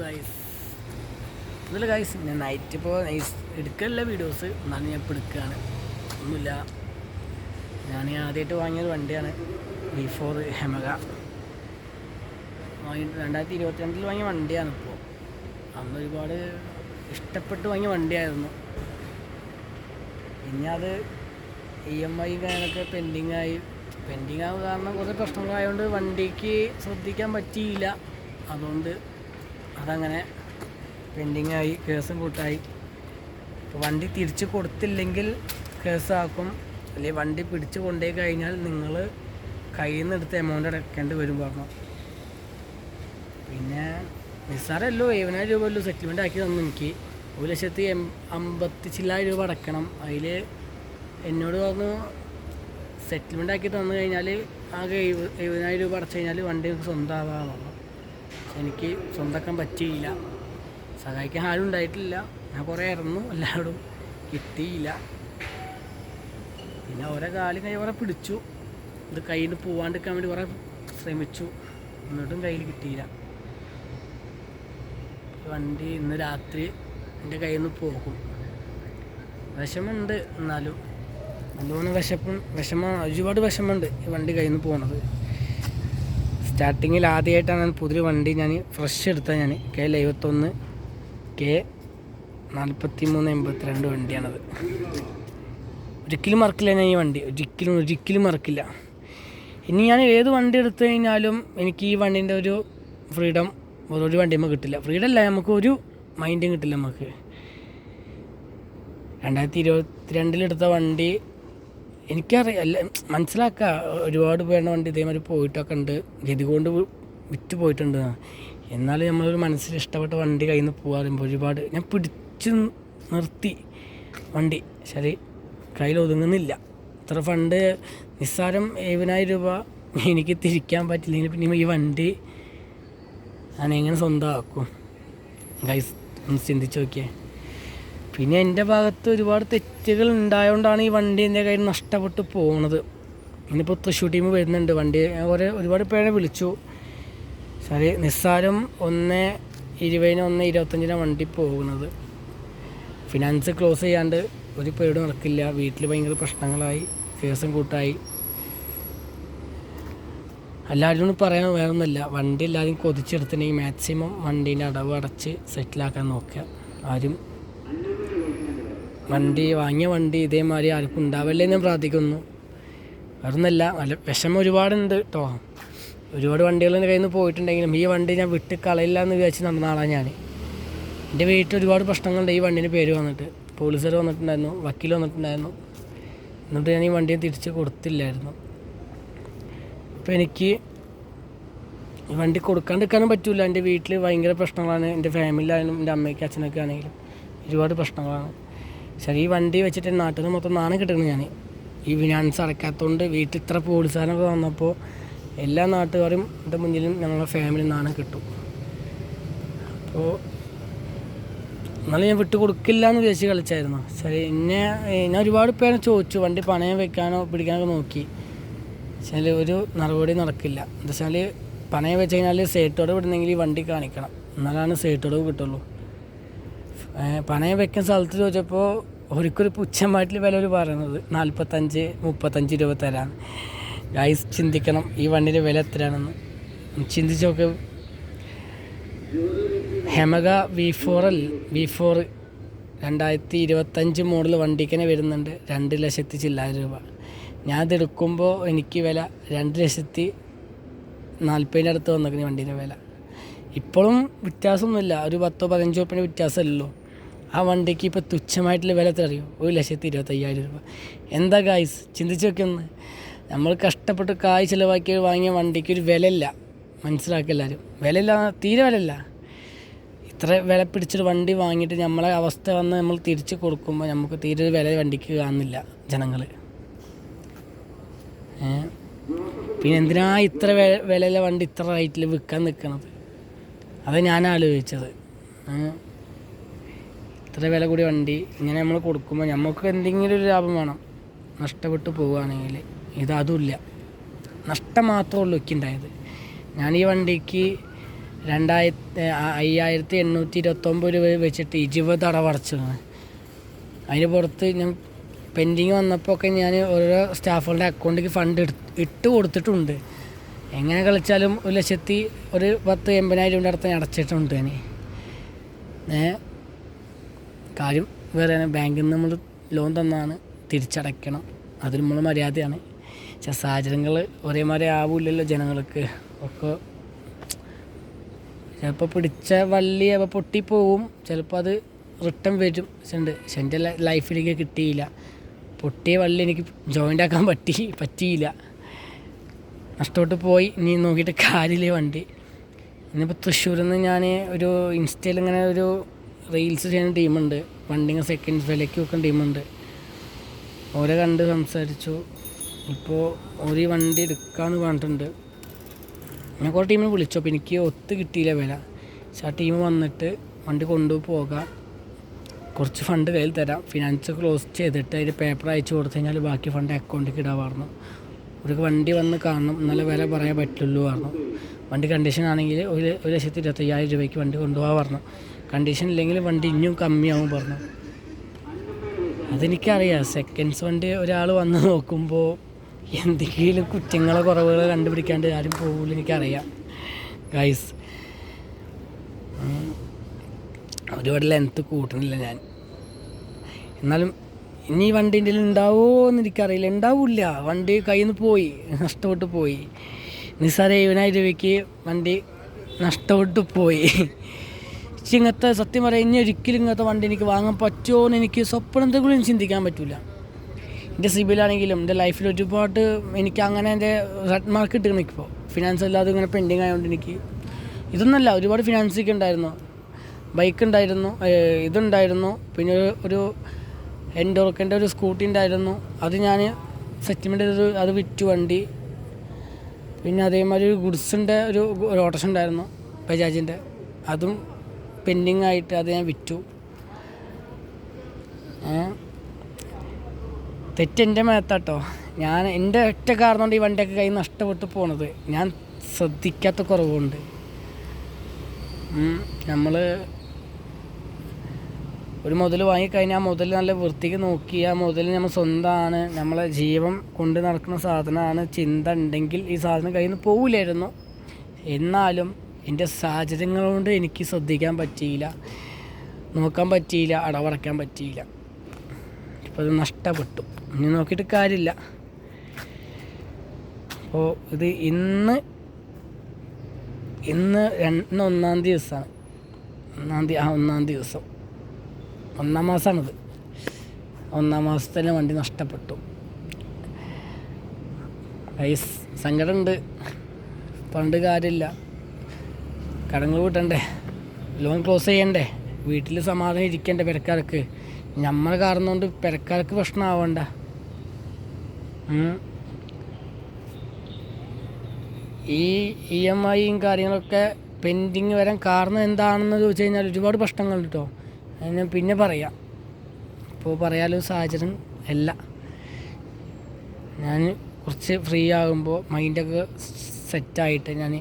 Guys ഇതിൽ guys ഞാൻ night ഇപ്പോൾ എടുക്കല്ല വീഡിയോസ്, എന്നാലും ഞാൻ ഇപ്പോൾ എടുക്കുകയാണ്. ഒന്നുമില്ല, ഞാൻ ആദ്യമായിട്ട് വാങ്ങിയൊരു വണ്ടിയാണ് V4 ഹെമഗ. 2022 വാങ്ങിയ വണ്ടിയാണ്. ഇപ്പോൾ അന്ന് ഒരുപാട് ഇഷ്ടപ്പെട്ട് വാങ്ങിയ വണ്ടിയായിരുന്നു. പിന്നെ അത് EMI കാര്യങ്ങളൊക്കെ പെൻഡിങ് ആവുക കാരണം കുറച്ച് പ്രശ്നങ്ങളായതുകൊണ്ട് വണ്ടിക്ക് ശ്രദ്ധിക്കാൻ പറ്റിയില്ല. അതുകൊണ്ട് അതങ്ങനെ പെൻഡിങ്ങായി, കേസും കൂട്ടായി. വണ്ടി തിരിച്ച് കൊടുത്തില്ലെങ്കിൽ കേസാക്കും, അല്ലെങ്കിൽ വണ്ടി പിടിച്ച് കൊണ്ടുപോയി കഴിഞ്ഞാൽ നിങ്ങൾ കയ്യിൽ നിന്ന് എടുത്ത എമൗണ്ട് അടയ്ക്കേണ്ടി വരും പറഞ്ഞു. പിന്നെ നിസ്സാരമല്ലോ, 70,000 രൂപയല്ലോ സെറ്റിൽമെൻറ്റ് ആക്കി തന്നു എനിക്ക്. 1,50,000 രൂപ അടയ്ക്കണം. അതിൽ എന്നോട് പറഞ്ഞു സെറ്റിൽമെൻറ്റ് ആക്കി തന്നു കഴിഞ്ഞാൽ ആകെ 70,000 രൂപ അടച്ചു കഴിഞ്ഞാൽ വണ്ടി സ്വന്തമാവാൻ പറഞ്ഞു. എനിക്ക് സ്വന്തമാക്കാൻ പറ്റിയില്ല, സഹായിക്കാൻ ആരും ഉണ്ടായിട്ടില്ല. ഞാൻ കുറേ ഇറന്നു, എല്ലാവരും കിട്ടിയില്ല. പിന്നെ ഓരോ കാലും കൈ കുറേ പിടിച്ചു, ഇത് കയ്യിൽ നിന്ന് പോവാണ്ടിരിക്കാൻ വേണ്ടി കുറേ ശ്രമിച്ചു, എന്നിട്ടും കയ്യിൽ കിട്ടിയില്ല. വണ്ടി ഇന്ന് രാത്രി എൻ്റെ കയ്യിൽ നിന്ന് പോകും. വിഷമമുണ്ട്, എന്നാലും നല്ലോണം ഒരുപാട് വിഷമമുണ്ട് ഈ വണ്ടി കയ്യിൽ നിന്ന് പോകുന്നത്. സ്റ്റാർട്ടിങ്ങിൽ ആദ്യമായിട്ടാണ് പുതിയ വണ്ടി ഞാൻ ഫ്രഷ് എടുത്തത്. ഞാൻ K51 K4382 വണ്ടിയാണത്. ഒരിക്കലും മറക്കില്ല ഞാൻ ഈ വണ്ടി, ഒരിക്കലും മറക്കില്ല. ഇനി ഞാൻ ഏത് വണ്ടി എടുത്തു കഴിഞ്ഞാലും എനിക്ക് ഈ വണ്ടീൻ്റെ ഒരു ഫ്രീഡം ഒരു വണ്ടിയുമ്പോൾ കിട്ടില്ല. ഫ്രീഡം അല്ല, നമുക്ക് ഒരു മൈൻഡും കിട്ടില്ല. നമുക്ക് 2022 എടുത്ത വണ്ടി എനിക്കറിയാം, മനസ്സിലാക്കുക. ഒരുപാട് പേരുടെ വണ്ടി ഇതേമാതിരി പോയിട്ടൊക്കെ ഉണ്ട്, ഗതി കൊണ്ട് വിറ്റ് പോയിട്ടുണ്ട്. എന്നാലും നമ്മളൊരു മനസ്സിൽ ഇഷ്ടപ്പെട്ട വണ്ടി കയ്യിൽ നിന്ന് പോകാറുമ്പോൾ ഒരുപാട് ഞാൻ പിടിച്ച് നിർത്തി വണ്ടി. ശരി, കയ്യിൽ ഒതുങ്ങുന്നില്ല. ഇത്ര ഫണ്ട് നിസ്സാരം 70,000 രൂപ എനിക്ക് തിരിക്കാൻ പറ്റില്ലെങ്കിൽ പിന്നെ ഈ വണ്ടി ഞാൻ എങ്ങനെ സ്വന്തമാക്കും? ഗൈസ് ഒന്ന് ചിന്തിച്ച് നോക്കിയേ. പിന്നെ എൻ്റെ ഭാഗത്ത് ഒരുപാട് തെറ്റുകൾ ഉണ്ടായതുകൊണ്ടാണ് ഈ വണ്ടി എൻ്റെ കയ്യിൽ നഷ്ടപ്പെട്ട് പോകുന്നത്. ഇനിയിപ്പോൾ തൃശ്ശൂർ ടീം വരുന്നുണ്ട്, വണ്ടി ഒരുപാട് പേരെ വിളിച്ചു. ശരി, നിസ്സാരം 1:20 1:25 വണ്ടി പോകുന്നത്. ഫിനാൻസ് ക്ലോസ് ചെയ്യാണ്ട് ഒരു പേട് നടക്കില്ല. വീട്ടിൽ ഭയങ്കര പ്രശ്നങ്ങളായി, കേസും കൂട്ടായി. എല്ലാവരും പറയാൻ വേറൊന്നുമില്ല, വണ്ടി എല്ലാവരും കൊതിച്ചെടുത്തിട്ടുണ്ടെങ്കിൽ മാക്സിമം വണ്ടീൻ്റെ അടവ് അടച്ച് സെറ്റിലാക്കാൻ നോക്കുക. ആരും വാങ്ങിയ വണ്ടി ഇതേമാതിരി ആർക്കും ഉണ്ടാവില്ലേ എന്ന് പ്രാർത്ഥിക്കുന്നു. വേറൊന്നുമല്ല, നല്ല വിഷമം ഒരുപാടുണ്ട് കേട്ടോ. ഒരുപാട് വണ്ടികൾ എൻ്റെ കയ്യിൽ നിന്ന് പോയിട്ടുണ്ടെങ്കിലും ഈ വണ്ടി ഞാൻ വിട്ട് കളയില്ല എന്ന് വിചാരിച്ച് നടന്ന ആളാണ് ഞാൻ. എൻ്റെ വീട്ടിൽ ഒരുപാട് പ്രശ്നങ്ങളുണ്ട് ഈ വണ്ടീൻ്റെ പേര് വന്നിട്ട്. പോലീസുകാർ വന്നിട്ടുണ്ടായിരുന്നു, വക്കീൽ വന്നിട്ടുണ്ടായിരുന്നു. എന്നിട്ട് ഞാൻ ഈ വണ്ടിയെ തിരിച്ച് കൊടുത്തില്ലായിരുന്നു. അപ്പോൾ എനിക്ക് ഈ വണ്ടി കൊടുക്കാണ്ടിരിക്കാനും പറ്റില്ല. എൻ്റെ വീട്ടിൽ ഭയങ്കര പ്രശ്നങ്ങളാണ്. എൻ്റെ ഫാമിലിയിലായാലും എൻ്റെ അമ്മയ്ക്ക് അച്ഛനൊക്കെ ആണെങ്കിലും ഒരുപാട് പ്രശ്നങ്ങളാണ്. ശരി, ഈ വണ്ടി വെച്ചിട്ട് നാട്ടിൽ നിന്ന് മൊത്തം നാണം കിട്ടുന്നു. ഞാൻ ഈ ഫിനാൻസ് അടയ്ക്കാത്തതുകൊണ്ട് വീട്ടിൽ ഇത്ര പോലീസുകാരൊക്കെ വന്നപ്പോൾ എല്ലാ നാട്ടുകാരും എൻ്റെ മുന്നിലും ഞങ്ങളുടെ ഫാമിലി നാണം കിട്ടും. അപ്പോൾ എന്നാലും ഞാൻ വിട്ടു കൊടുക്കില്ല എന്ന് വിചാരിച്ച് കളിച്ചായിരുന്നു. ശരി, ഞാൻ ഒരുപാട് പേരെ ചോദിച്ചു, വണ്ടി പണയം വെക്കാനോ പിടിക്കാനൊക്കെ നോക്കി. വെച്ചാൽ ഒരു നടപടി നടക്കില്ല. എന്താ വെച്ചാൽ പണയം വെച്ച് കഴിഞ്ഞാൽ സേട്ടോടെ വിടണമെങ്കിൽ ഈ വണ്ടി കാണിക്കണം, എന്നാലാണ് സേട്ടോടെ കിട്ടുള്ളൂ. പണയം വെക്കുന്ന സ്ഥലത്ത് ചോദിച്ചപ്പോൾ ഒരിക്കൊരു പുച്ഛമായിട്ടുള്ള വില ഒരു പറയുന്നത് 45-35 രൂപ തരാൻ. ഗൈസ് ചിന്തിക്കണം ഈ വണ്ടിൻ്റെ വില എത്രയാണെന്ന് ചിന്തിച്ച് നോക്ക്. ഹെമഗ V4 2025 മോഡൽ വണ്ടിക്ക് തന്നെ വരുന്നുണ്ട് 2,00,000 ചില്ലായിരം രൂപ. ഞാനതെടുക്കുമ്പോൾ എനിക്ക് വില 2,40,000 അടുത്ത് വന്നിരിക്കുന്ന വണ്ടീൻ്റെ വില. ഇപ്പോഴും വ്യത്യാസമൊന്നുമില്ല, ഒരു 10-15 രൂപയുടെ വ്യത്യാസമല്ലല്ലോ. ആ വണ്ടിക്ക് ഇപ്പോൾ തുച്ഛമായിട്ടുള്ള വില എത്ര അറിയോ? 1,25,000 രൂപ. എന്താ ഗായ്സ്, ചിന്തിച്ച് വെക്കുന്നത്. നമ്മൾ കഷ്ടപ്പെട്ട് കായ് ചിലവാക്കി വാങ്ങിയ വണ്ടിക്ക് ഒരു വിലയില്ല. മനസ്സിലാക്കുക എല്ലാവരും, വിലയില്ല, തീരെ വിലയില്ല. ഇത്ര വില പിടിച്ചൊരു വണ്ടി വാങ്ങിയിട്ട് നമ്മളെ അവസ്ഥ വന്ന് നമ്മൾ തിരിച്ച് കൊടുക്കുമ്പോൾ നമുക്ക് തീരെ ഒരു വില വണ്ടിക്ക് കാണുന്നില്ല ജനങ്ങൾ. പിന്നെ എന്തിനാ ഇത്ര വിലയിലെ വണ്ടി ഇത്ര റേറ്റിൽ വിൽക്കാൻ നിൽക്കണത്? അത് ഞാൻ ആലോചിച്ചത്. ഇത്ര വില കൂടിയ വണ്ടി ഇങ്ങനെ നമ്മൾ കൊടുക്കുമ്പോൾ നമുക്ക് എന്തെങ്കിലും ഒരു ലാഭം വേണം. നഷ്ടപ്പെട്ട് പോവുകയാണെങ്കിൽ അതുമില്ല, നഷ്ടം മാത്രമേ ഉള്ളൂ എനിക്കുണ്ടായത്. ഞാൻ ഈ വണ്ടിക്ക് 5829 രൂപ വെച്ചിട്ട് 20 അടവടച്ചാണ്. അതിന് പുറത്ത് ഞാൻ പെൻഡിങ് വന്നപ്പോൾ ഒക്കെ ഞാൻ ഓരോ സ്റ്റാഫുകളുടെ അക്കൗണ്ടിലേക്ക് ഫണ്ട് ഇട്ട് കൊടുത്തിട്ടുണ്ട്. എങ്ങനെ കളിച്ചാലും 1,10,80,000 രൂപ അടുത്ത് അടച്ചിട്ടുണ്ട്. ഞാൻ കാര്യം വേറെ ബാങ്കിൽ നിന്ന് നമ്മൾ ലോൺ തന്നാണ് തിരിച്ചടയ്ക്കണം, അത് നമ്മൾ മര്യാദയാണ്. പക്ഷേ സാഹചര്യങ്ങൾ ഒരേമാതിരി ആവില്ലല്ലോ ജനങ്ങൾക്ക് ഒക്കെ. ചിലപ്പോൾ പിടിച്ച വള്ളി അപ്പോൾ പൊട്ടിപ്പോവും, ചിലപ്പോൾ അത് റിട്ടേൺ വരും ഉണ്ട്. പക്ഷെ എൻ്റെ ലൈഫിലേക്ക് കിട്ടിയില്ല. പൊട്ടിയ വള്ളി എനിക്ക് ജോയിൻ്റ് ആക്കാൻ പറ്റിയില്ല, നഷ്ടപ്പെട്ട് പോയി. ഇനി നോക്കിയിട്ട് കാര്യമില്ല വണ്ടി. ഇന്നിപ്പോൾ തൃശ്ശൂരിൽ നിന്ന് ഞാൻ ഒരു ഇൻസ്റ്റയിൽ ഇങ്ങനെ ഒരു റീൽസ് ചെയ്യുന്ന ടീമുണ്ട്, വണ്ടിങ്ങ് സെക്കൻഡ്സ് വിലയ്ക്ക് വെക്കുന്ന ടീമുണ്ട്. ഓരെ കണ്ട് സംസാരിച്ചു. ഇപ്പോൾ ഒരു വണ്ടി എടുക്കാമെന്ന് പറഞ്ഞിട്ടുണ്ട്. ഞാൻ കുറേ ടീമിനെ വിളിച്ചു, അപ്പോൾ എനിക്ക് ഒത്ത് കിട്ടിയില്ല വില. പക്ഷേ ആ ടീം വന്നിട്ട് വണ്ടി കൊണ്ടുപോകാം, കുറച്ച് ഫണ്ട് കയ്യിൽ തരാം, ഫിനാൻസ് ക്ലോസ് ചെയ്തിട്ട് അതിൻ്റെ പേപ്പർ അയച്ചു കൊടുത്തു കഴിഞ്ഞാൽ ബാക്കി ഫണ്ട് അക്കൗണ്ടിലേക്ക് ഇടാൻ പറഞ്ഞു. ഒരു വണ്ടി വന്ന് കാണണം, എന്നാലേ വില പറയാൻ പറ്റുള്ളൂ പറഞ്ഞു. വണ്ടി കണ്ടീഷൻ ആണെങ്കിൽ 1,25,000 രൂപയ്ക്ക് വണ്ടി കൊണ്ടുപോകാൻ പറഞ്ഞു. കണ്ടീഷൻ ഇല്ലെങ്കിൽ വണ്ടി ഇനിയും കമ്മിയാവും പറഞ്ഞു. അതെനിക്കറിയാം. സെക്കൻഡ്സ് വണ്ടി ഒരാൾ വന്ന് നോക്കുമ്പോൾ എന്തെങ്കിലും കുറ്റങ്ങളോ കുറവുകളോ കണ്ടുപിടിക്കാണ്ട് ആരും പോകില്ല, എനിക്കറിയാം ഗൈസ്. ഒരുപാട് ലെങ്ത്ത് കൂട്ടണില്ല ഞാൻ. എന്നാലും ഇനി വണ്ടീൻ്റെ ഉണ്ടാവുമോ എന്ന് എനിക്കറിയില്ല. ഉണ്ടാവില്ല, വണ്ടി കയ്യിൽ നിന്ന് പോയി, നഷ്ടപ്പെട്ട് പോയി. നിസ്സാര 70,000 രൂപയ്ക്ക് വണ്ടി നഷ്ടപ്പെട്ട് പോയി. ഇങ്ങനത്തെ സത്യം പറയാം, ഇനി ഒരിക്കലും ഇങ്ങനത്തെ വണ്ടി എനിക്ക് വാങ്ങാൻ പറ്റുമോ എന്ന് എനിക്ക് സ്വപ്നത്തെക്കുറിച്ച് ചിന്തിക്കാൻ പറ്റില്ല. എൻ്റെ സിബിലാണെങ്കിലും എൻ്റെ ലൈഫിൽ ഒരുപാട് എനിക്ക് അങ്ങനെ എൻ്റെ റെഡ് മാർക്ക് കിട്ടുന്നു. ഇപ്പോൾ ഫിനാൻസ് അല്ലാതെ ഇങ്ങനെ പെൻഡിങ് ആയതുകൊണ്ട് എനിക്ക് ഇതൊന്നല്ല, ഒരുപാട് ഫിനാൻസൊക്കെ ഉണ്ടായിരുന്നു. ബൈക്ക് ഉണ്ടായിരുന്നു, ഇതുണ്ടായിരുന്നു, പിന്നെ ഒരു എൻഡോർക്കൻ്റെ ഒരു സ്കൂട്ടി ഉണ്ടായിരുന്നു, അത് ഞാൻ സെറ്റിൽമെൻറ്റ് ചെയ്ത് അത് വിറ്റു വണ്ടി. പിന്നെ അതേമാതിരി ഒരു ഗുഡ്സിൻ്റെ ഒരു ഓട്ടോറിക്ഷ ഉണ്ടായിരുന്നു ബജാജിൻ്റെ, അതും പെൻഡിങ് ആയിട്ട് അത് ഞാൻ വിറ്റു. തെറ്റെൻ്റെ മേത്താട്ടോ. ഞാൻ എൻ്റെ ഒറ്റ കാരണം കൊണ്ട് ഈ വണ്ടിയൊക്കെ കയ്യിൽ നഷ്ടപ്പെട്ട് പോണത്. ഞാൻ ശ്രദ്ധിക്കാത്ത കുറവുണ്ട്. നമ്മൾ ഒരു മുതൽ വാങ്ങിക്കഴിഞ്ഞാൽ ആ മുതൽ നല്ല വൃത്തിക്ക് നോക്കി, ആ മുതൽ നമ്മൾ സ്വന്തമാണ്, നമ്മളെ ജീവൻ കൊണ്ട് നടക്കുന്ന സാധനമാണ് ചിന്ത ഉണ്ടെങ്കിൽ ഈ സാധനം കയ്യിൽ നിന്ന് പോവില്ലായിരുന്നു. എന്നാലും എൻ്റെ സാഹചര്യങ്ങൾ കൊണ്ട് എനിക്ക് ശ്രദ്ധിക്കാൻ പറ്റിയില്ല, നോക്കാൻ പറ്റിയില്ല, അടവടയ്ക്കാൻ പറ്റിയില്ല. ഇപ്പോൾ അത് നഷ്ടപ്പെട്ടു. ഇനി നോക്കിയിട്ട് കാര്യമില്ല. അപ്പോൾ ഇത് ഇന്ന് 1-ാം ദിവസമാണ്. 1-ാം ദിവസം 1-ാം മാസമാണിത്. 1-ാം മാസത്തിൽ വണ്ടി നഷ്ടപ്പെട്ടു. ഗൈസ് സങ്കടമുണ്ട്, പണ്ട് കാര്യമില്ല. കടങ്ങൾ വീട്ടണ്ടേ, ലോൺ ക്ലോസ് ചെയ്യണ്ടേ, വീട്ടിൽ സമാധാനം ഇരിക്കണ്ടേ പെരക്കാർക്ക്. നമ്മൾ കാരണം കൊണ്ട് പെരക്കാർക്ക് പ്രശ്നമാവണ്ട. ഈ EMIയും കാര്യങ്ങളൊക്കെ പെൻഡിങ് വരാൻ കാരണം എന്താണെന്ന് ചോദിച്ചു കഴിഞ്ഞാൽ ഒരുപാട് പ്രശ്നങ്ങളുണ്ട് കേട്ടോ. അതിന് പിന്നെ പറയാം. ഇപ്പോൾ പറയാനൊരു സാഹചര്യം അല്ല. ഞാൻ കുറച്ച് ഫ്രീ ആകുമ്പോൾ മൈൻഡൊക്കെ സെറ്റായിട്ട് ഞാൻ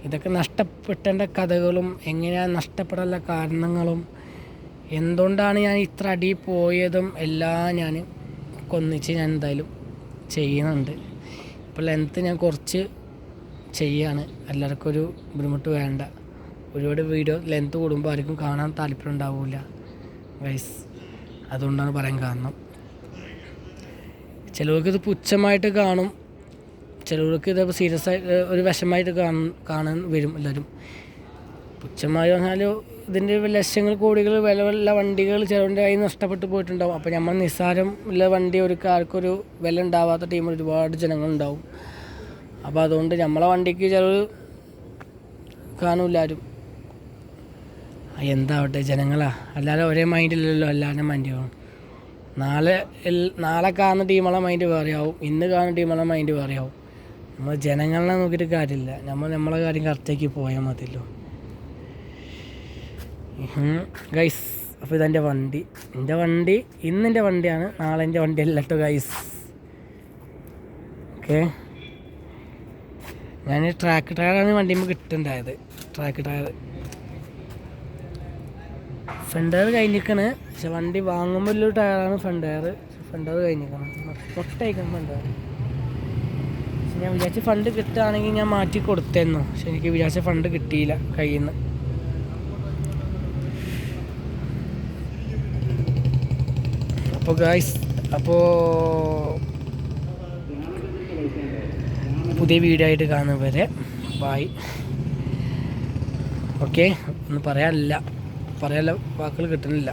ഇതൊക്കെ നഷ്ടപ്പെട്ടേണ്ട കഥകളും എങ്ങനെയാണ് നഷ്ടപ്പെടാനുള്ള കാരണങ്ങളും എന്തുകൊണ്ടാണ് ഞാൻ ഇത്ര അടി പോയതും എല്ലാം ഞാൻ ഒന്നിച്ച് ഞാൻ എന്തായാലും ചെയ്യുന്നുണ്ട്. ഇപ്പോൾ ലെങ്ത്ത് ഞാൻ കുറച്ച് ചെയ്യാണ്, എല്ലാവർക്കും ഒരു ബുദ്ധിമുട്ട് വേണ്ട. ഒരുപാട് വീഡിയോ ലെങ്ത്ത് കൂടുമ്പോൾ ആർക്കും കാണാൻ താല്പര്യം ഉണ്ടാവില്ല ഗൈസ്, അതുകൊണ്ടാണ് പറയാൻ കാരണം. ചിലവർക്ക് ഇത് പുച്ഛമായിട്ട് കാണും, ചിലവർക്ക് ഇത് സീരിയസ് ആയിട്ട് ഒരു വിഷമായിട്ട് കാണാൻ വരും എല്ലാവരും. പുച്ഛമായി പറഞ്ഞാൽ ഇതിൻ്റെ ലക്ഷങ്ങൾ കോടികൾ വിലയുള്ള വണ്ടികൾ ചിലവൻ്റെ കയ്യിൽ നഷ്ടപ്പെട്ടു പോയിട്ടുണ്ടാവും. അപ്പോൾ നമ്മൾ നിസ്സാരം ഉള്ള വണ്ടി ഒരു ആർക്കൊരു വില ഉണ്ടാവാത്ത ടീമിൽ ഒരുപാട് ജനങ്ങളുണ്ടാവും. അപ്പോൾ അതുകൊണ്ട് നമ്മളെ വണ്ടിക്ക് ചിലർ കാണൂല്ലാരും. എന്താവട്ടെ, ജനങ്ങളാ, അല്ലാതെ ഒരേ മൈൻഡിലല്ലോ എല്ലാവരും മൈൻഡ് ആവും. നാളെ കാണുന്ന ടീമുള്ള മൈൻഡ് വേറെയാവും, ഇന്ന് കാണുന്ന ടീമുള്ള മൈൻഡ് വേറെയാവും. നമ്മൾ ജനങ്ങളെ നോക്കിയിട്ട് കാര്യമില്ല, നമ്മളെ കാര്യം കറക്റ്റാക്കി പോയാൽ മതിയല്ലോ ഗൈസ്. അപ്പോൾ ഇതെൻ്റെ വണ്ടി, ഇന്നെൻ്റെ വണ്ടിയാണ്, നാളെ എൻ്റെ വണ്ടി അല്ല കേട്ടോ ഗൈസ്. ഓക്കെ, ഞാൻ ട്രാക്ക് ടയറാണ് വണ്ടിയിൽ കിട്ടുന്നുണ്ടായത്. Track tyre. ഫ്രണ്ട് ടയർ കഴിഞ്ഞിരിക്കണ്. പക്ഷെ വണ്ടി വാങ്ങുമ്പോൾ ഒരു ടയറാണ് ഫ്രണ്ട് ടയർ. ഫ്രണ്ട് ടയർ കഴിഞ്ഞിരിക്കണം, പൊട്ടയിക്കണം ഫ്രണ്ട് ടയർ. പക്ഷെ ഞാൻ വിചാരിച്ച ഫണ്ട് കിട്ടുകയാണെങ്കിൽ ഞാൻ മാറ്റി കൊടുത്തേന്നു. പക്ഷെ എനിക്ക് വിചാരിച്ച ഫണ്ട് കിട്ടിയില്ല കയ്യിൽ നിന്ന്. അപ്പോൾ ഗായ്സ്, അപ്പോൾ പുതിയ വീഡിയോ ആയിട്ട് കാണുന്നവരെ ബൈ. ഓക്കെ, ഒന്നും പറയാനില്ല വാക്കുകൾ കിട്ടുന്നില്ല.